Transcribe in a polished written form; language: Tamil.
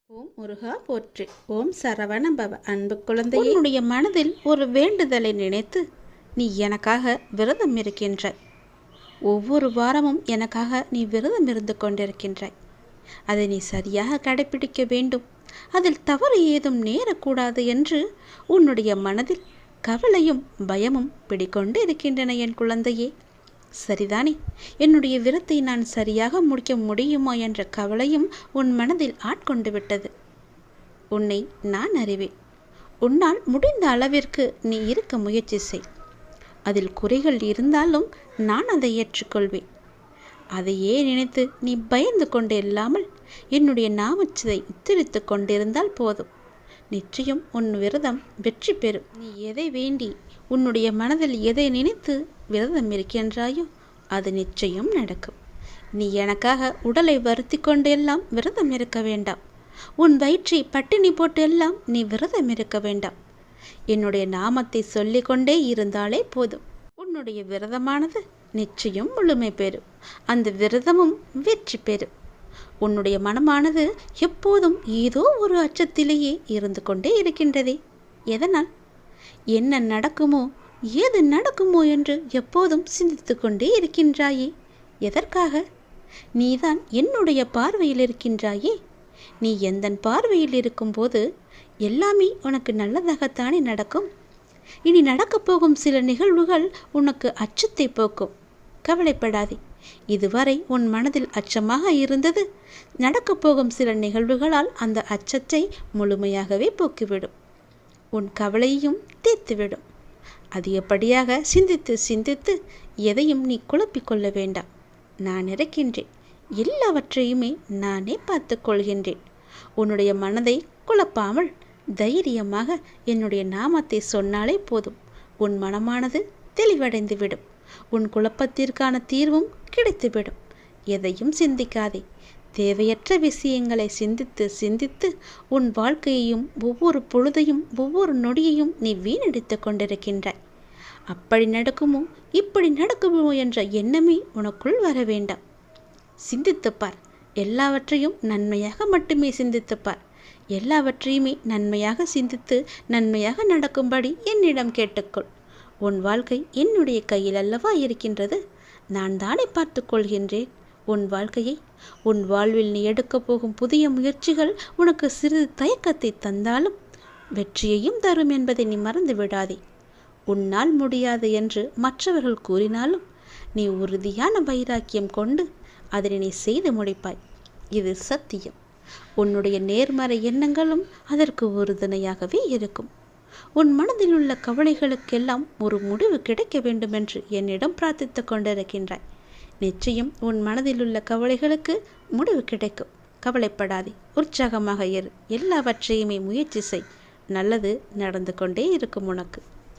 ஓம் முருகா போற்றி. ஓம் சரவண பவ. அன்பு குழந்தை, உன்னுடைய மனதில் ஒரு வேண்டுதலை நினைத்து நீ எனக்காக விரதம் இருக்கின்றாய். ஒவ்வொரு வாரமும் எனக்காக நீ விரதம் இருந்து கொண்டிருக்கின்றாய். அதை நீ சரியாக கடைபிடிக்க வேண்டும். அதில் தவறு ஏதும் நேரக்கூடாது என்று உன்னுடைய மனதில் கவலையும் பயமும் பிடிக்கொண்டு இருக்கின்றன என் குழந்தையே. சரிதானே? என்னுடைய விரத்தை நான் சரியாக முடிக்க முடியுமா என்ற கவலையும் உன் மனதில் ஆட்கொண்டு விட்டது. உன்னை நான் அறிவேன். உன்னால் முடிந்த அளவிற்கு நீ இருக்க முயற்சி செய். அதில் குறைகள் இருந்தாலும் நான் அதை ஏற்றுக்கொள்வேன். அதையே நினைத்து நீ பயந்து கொண்டு இல்லாமல் என்னுடைய நாமச்சதை உச்சரித்து கொண்டிருந்தால் போதும். நிச்சயம் உன் விரதம் வெற்றி பெறும். நீ எதை வேண்டி உன்னுடைய மனதில் எதை நினைத்து விரதம் இருக்கின்றாயோ அது நிச்சயம் நடக்கும். நீ எனக்காக உடலை வருத்தி கொண்டு எல்லாம் விரதம் இருக்க வேண்டாம். உன் வயிற்றை பட்டினி போட்டு எல்லாம் நீ விரதம் இருக்க வேண்டாம். என்னுடைய நாமத்தை சொல்லிக்கொண்டே இருந்தாலே போதும். உன்னுடைய விரதமானது நிச்சயம் முழுமை பெறும். அந்த விரதமும் வெற்றி பெறும். உன்னுடைய மனமானது எப்போதும் ஏதோ ஒரு அச்சத்திலேயே இருந்து கொண்டே இருக்கின்றதே. எதனால்? என்ன நடக்குமோ ஏது நடக்குமோ என்று எப்போதும் சிந்தித்து கொண்டே இருக்கின்றாயே. எதற்காக? நீதான் என்னுடைய பார்வையில் இருக்கின்றாயே. நீ எந்தன் பார்வையில் இருக்கும்போது எல்லாமே உனக்கு நல்லதாகத்தானே நடக்கும். இனி நடக்கப் போகும் சில நிகழ்வுகள் உனக்கு அச்சத்தை போக்கும். கவலைப்படாதே. இதுவரை உன் மனதில் அச்சமாக இருந்தது நடக்கப் போகும் சில நிகழ்வுகளால் அந்த அச்சத்தை முழுமையாகவே போக்கிவிடும். உன் கவலையையும் தீர்த்துவிடும். அதிகப்படியாக சிந்தித்து சிந்தித்து எதையும் நீ குழப்பிக்கொள்ள வேண்டாம். நான் இருக்கின்றேன். எல்லாவற்றையுமே நானே பார்த்து கொள்கின்றேன். உன்னுடைய மனதை குழப்பாமல் தைரியமாக என்னுடைய நாமத்தை சொன்னாலே போதும். உன் மனமானது தெளிவடைந்து விடும். உன் குழப்பத்திற்கான தீர்வும் கிடைத்துவிடும். எதையும் சிந்திக்காதே. தேவையற்ற விஷயங்களை சிந்தித்து சிந்தித்து உன் வாழ்க்கையையும் ஒவ்வொரு பொழுதையும் ஒவ்வொரு நொடியையும் நீ வீணடித்து கொண்டிருக்கின்றாய். அப்படி நடக்குமோ இப்படி நடக்குமோ என்ற எண்ணமே உனக்குள் வர வேண்டாம். சிந்தித்துப்பார். எல்லாவற்றையும் நன்மையாக மட்டுமே சிந்தித்துப்பார். எல்லாவற்றையுமே நன்மையாக சிந்தித்து நன்மையாக நடக்கும்படி என்னிடம் கேட்டுக்கொள். உன் வாழ்க்கை என்னுடைய கையில் அல்லவா இருக்கின்றது. நான் தானே பார்த்து கொள்கின்றேன் உன் வாழ்க்கையை. உன் வாழ்வில் நீ எடுக்கப் போகும் புதிய முயற்சிகள் உனக்கு சிறிது தயக்கத்தை தந்தாலும் வெற்றியையும் தரும் என்பதை நீ மறந்து விடாதே. உன்னால் முடியாது என்று மற்றவர்கள் கூறினாலும் நீ உறுதியான வைராக்கியம் கொண்டு அதனை நீ செய்து முடிப்பாய். இது சத்தியம். உன்னுடைய நேர்மறை எண்ணங்களும் அதற்கு உறுதுணையாகவே இருக்கும். உன் மனதில் உள்ள கவலைகளுக்கெல்லாம் ஒரு முடிவு கிடைக்க வேண்டும் என்று என்னிடம் பிரார்த்தித்து கொண்டிருக்கின்றாய். நிச்சயம் உன் மனதில் உள்ள கவலைகளுக்கு முடிவு கிடைக்கும். கவலைப்படாதே. உற்சாகமாக இரு. எல்லாவற்றையுமே முயற்சி செய். நல்லது நடந்து கொண்டே இருக்கும் உனக்கு.